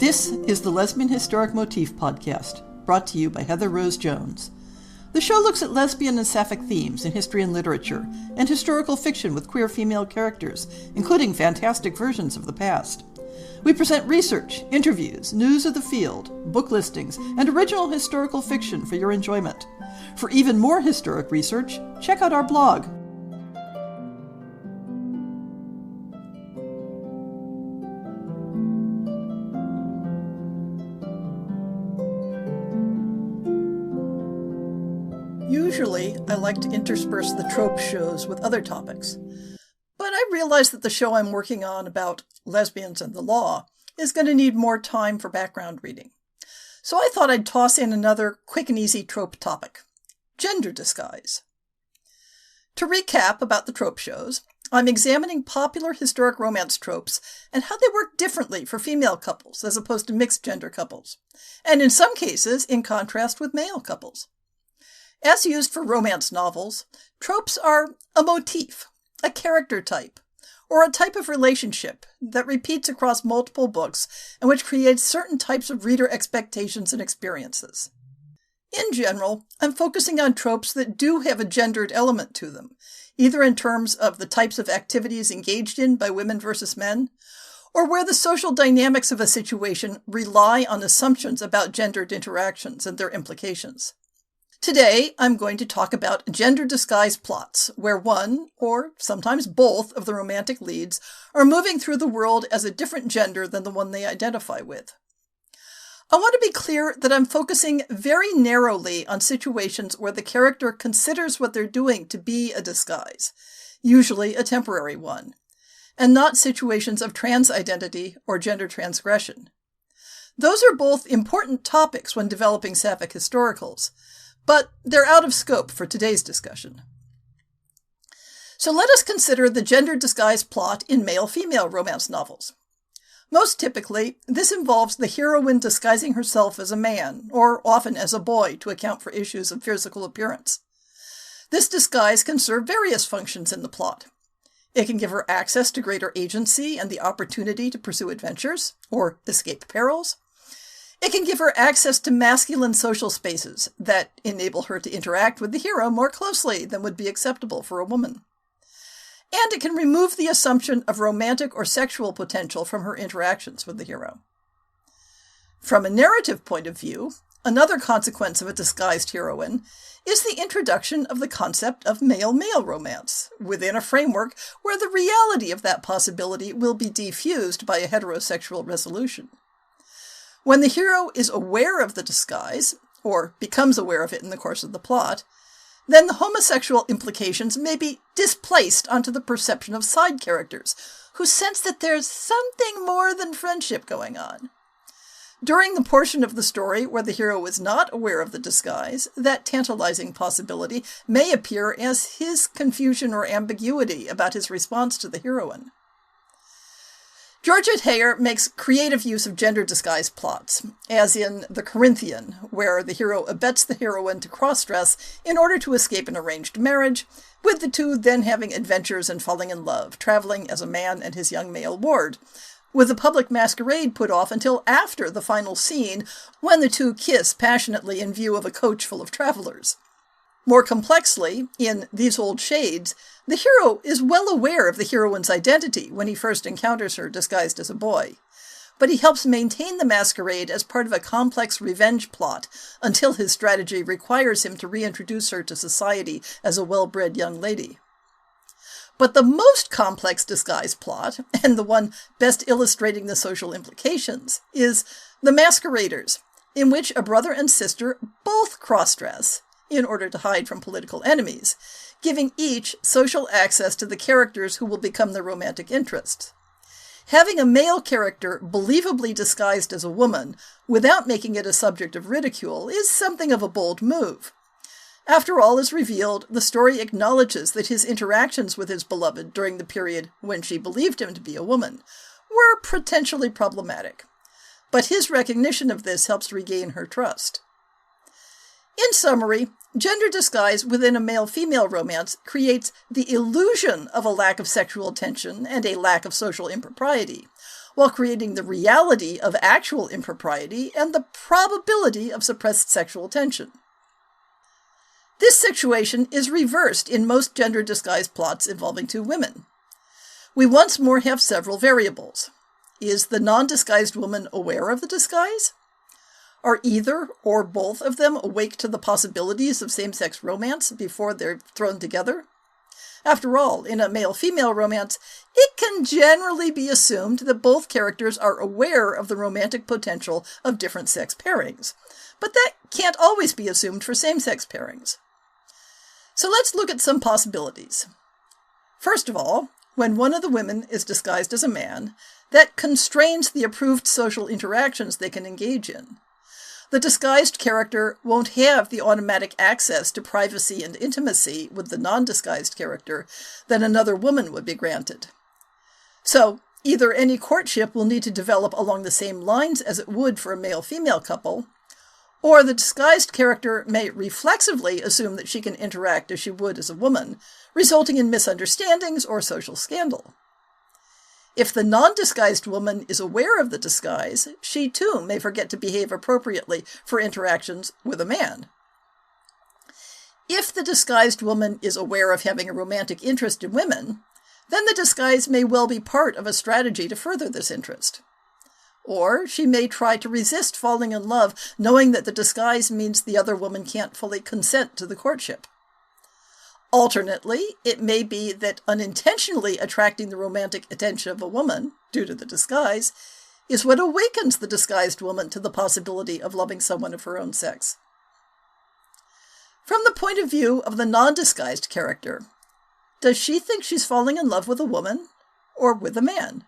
This is the Lesbian Historic Motif Podcast, brought to you by Heather Rose Jones. The show looks at lesbian and sapphic themes in history and literature, and historical fiction with queer female characters, including fantastic versions of the past. We present research, interviews, news of the field, book listings, and original historical fiction for your enjoyment. For even more historic research, check out our blog. Usually, I like to intersperse the Tropes shows with other topics, but I realize that the show I'm working on about lesbians and the law is going to need more time for background reading. So I thought I'd toss in another quick and easy trope topic: gender disguise. To recap about the trope shows, I'm examining popular historic romance tropes and how they work differently for female couples as opposed to mixed gender couples, and in some cases in contrast with male couples. As used for romance novels, tropes are a motif, a character type, or a type of relationship that repeats across multiple books and which creates certain types of reader expectations and experiences. In general, I'm focusing on tropes that do have a gendered element to them, either in terms of the types of activities engaged in by women versus men, or where the social dynamics of a situation rely on assumptions about gendered interactions and their implications. Today, I'm going to talk about gender disguise plots, where one, or sometimes both, of the romantic leads are moving through the world as a different gender than the one they identify with. I want to be clear that I'm focusing very narrowly on situations where the character considers what they're doing to be a disguise, usually a temporary one, and not situations of trans identity or gender transgression. Those are both important topics when developing sapphic historicals, but they're out of scope for today's discussion. So let us consider the gender disguise plot in male-female romance novels. Most typically, this involves the heroine disguising herself as a man, or often as a boy, to account for issues of physical appearance. This disguise can serve various functions in the plot. It can give her access to greater agency and the opportunity to pursue adventures, or escape perils. It can give her access to masculine social spaces that enable her to interact with the hero more closely than would be acceptable for a woman. And it can remove the assumption of romantic or sexual potential from her interactions with the hero. From a narrative point of view, another consequence of a disguised heroine is the introduction of the concept of male-male romance, within a framework where the reality of that possibility will be defused by a heterosexual resolution. When the hero is aware of the disguise, or becomes aware of it in the course of the plot, then the homosexual implications may be displaced onto the perception of side characters, who sense that there's something more than friendship going on. During the portion of the story where the hero is not aware of the disguise, that tantalizing possibility may appear as his confusion or ambiguity about his response to the heroine. Georgette Heyer makes creative use of gender disguise plots, as in The Corinthian, where the hero abets the heroine to cross-dress in order to escape an arranged marriage, with the two then having adventures and falling in love, traveling as a man and his young male ward, with the public masquerade put off until after the final scene, when the two kiss passionately in view of a coach full of travelers. More complexly, in These Old Shades, the hero is well aware of the heroine's identity when he first encounters her disguised as a boy, but he helps maintain the masquerade as part of a complex revenge plot until his strategy requires him to reintroduce her to society as a well-bred young lady. But the most complex disguise plot, and the one best illustrating the social implications, is The Masqueraders, in which a brother and sister both cross-dress in order to hide from political enemies, giving each social access to the characters who will become their romantic interests. Having a male character believably disguised as a woman, without making it a subject of ridicule, is something of a bold move. After all is revealed, the story acknowledges that his interactions with his beloved during the period when she believed him to be a woman were potentially problematic. But his recognition of this helps regain her trust. In summary, gender disguise within a male-female romance creates the illusion of a lack of sexual tension and a lack of social impropriety, while creating the reality of actual impropriety and the probability of suppressed sexual tension. This situation is reversed in most gender disguised plots involving two women. We once more have several variables. Is the non-disguised woman aware of the disguise? Are either or both of them awake to the possibilities of same-sex romance before they're thrown together? After all, in a male-female romance, it can generally be assumed that both characters are aware of the romantic potential of different sex pairings, but that can't always be assumed for same-sex pairings. So let's look at some possibilities. First of all, when one of the women is disguised as a man, that constrains the approved social interactions they can engage in. The disguised character won't have the automatic access to privacy and intimacy with the non-disguised character that another woman would be granted. So, either any courtship will need to develop along the same lines as it would for a male-female couple, or the disguised character may reflexively assume that she can interact as she would as a woman, resulting in misunderstandings or social scandal. If the non-disguised woman is aware of the disguise, she too may forget to behave appropriately for interactions with a man. If the disguised woman is aware of having a romantic interest in women, then the disguise may well be part of a strategy to further this interest. Or she may try to resist falling in love, knowing that the disguise means the other woman can't fully consent to the courtship. Alternately, it may be that unintentionally attracting the romantic attention of a woman, due to the disguise, is what awakens the disguised woman to the possibility of loving someone of her own sex. From the point of view of the non-disguised character, does she think she's falling in love with a woman or with a man?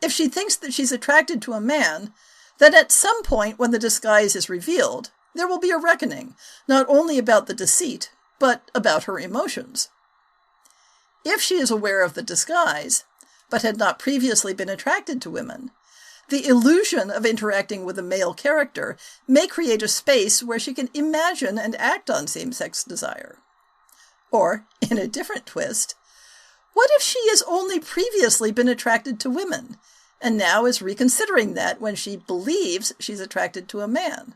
If she thinks that she's attracted to a man, then at some point when the disguise is revealed, there will be a reckoning, not only about the deceit, but about her emotions. If she is aware of the disguise, but had not previously been attracted to women, the illusion of interacting with a male character may create a space where she can imagine and act on same-sex desire. Or, in a different twist, what if she has only previously been attracted to women, and now is reconsidering that when she believes she's attracted to a man?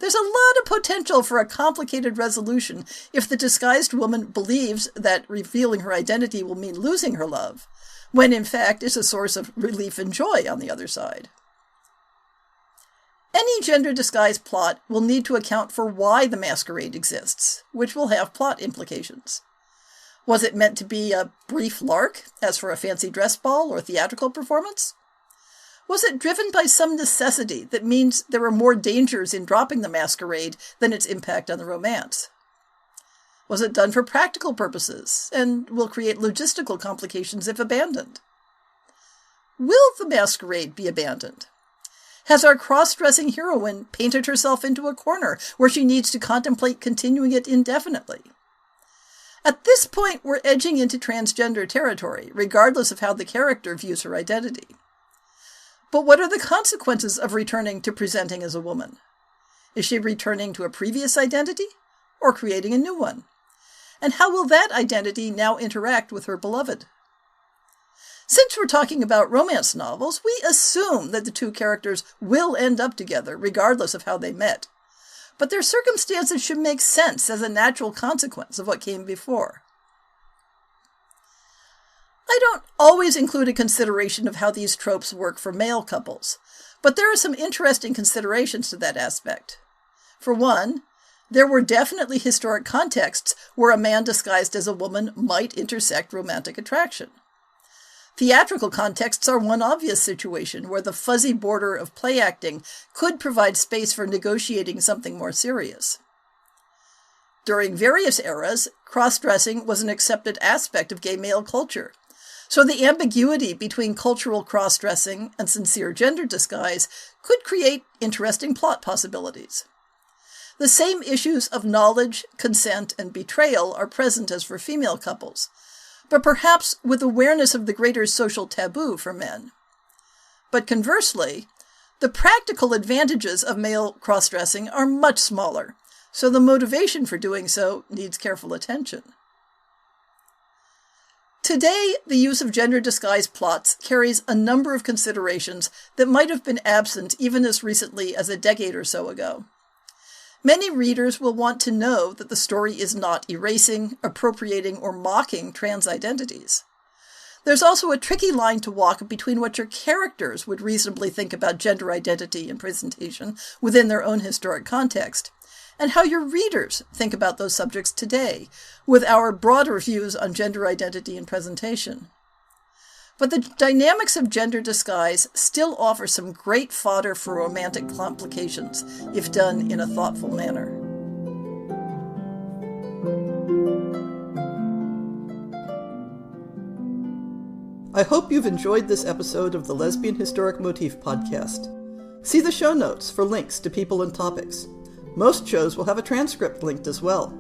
There's a lot of potential for a complicated resolution if the disguised woman believes that revealing her identity will mean losing her love, when in fact it's a source of relief and joy on the other side. Any gender disguise plot will need to account for why the masquerade exists, which will have plot implications. Was it meant to be a brief lark, as for a fancy dress ball or theatrical performance? Was it driven by some necessity that means there are more dangers in dropping the masquerade than its impact on the romance? Was it done for practical purposes and will create logistical complications if abandoned? Will the masquerade be abandoned? Has our cross-dressing heroine painted herself into a corner where she needs to contemplate continuing it indefinitely? At this point, we're edging into transgender territory, regardless of how the character views her identity. But what are the consequences of returning to presenting as a woman? Is she returning to a previous identity or creating a new one? And how will that identity now interact with her beloved? Since we're talking about romance novels, we assume that the two characters will end up together, regardless of how they met. But their circumstances should make sense as a natural consequence of what came before. I don't always include a consideration of how these tropes work for male couples, but there are some interesting considerations to that aspect. For one, there were definitely historic contexts where a man disguised as a woman might intersect romantic attraction. Theatrical contexts are one obvious situation where the fuzzy border of play acting could provide space for negotiating something more serious. During various eras, cross-dressing was an accepted aspect of gay male culture, so the ambiguity between cultural cross-dressing and sincere gender disguise could create interesting plot possibilities. The same issues of knowledge, consent, and betrayal are present as for female couples, but perhaps with awareness of the greater social taboo for men. But conversely, the practical advantages of male cross-dressing are much smaller, so the motivation for doing so needs careful attention. Today, the use of gender disguise plots carries a number of considerations that might have been absent even as recently as a decade or so ago. Many readers will want to know that the story is not erasing, appropriating, or mocking trans identities. There's also a tricky line to walk between what your characters would reasonably think about gender identity and presentation within their own historic context, and how your readers think about those subjects today, with our broader views on gender identity and presentation. But the dynamics of gender disguise still offer some great fodder for romantic complications, if done in a thoughtful manner. I hope you've enjoyed this episode of the Lesbian Historic Motif Podcast. See the show notes for links to people and topics. Most shows will have a transcript linked as well.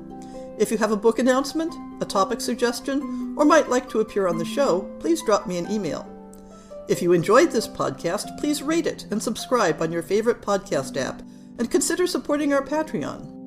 If you have a book announcement, a topic suggestion, or might like to appear on the show, please drop me an email. If you enjoyed this podcast, please rate it and subscribe on your favorite podcast app, and consider supporting our Patreon.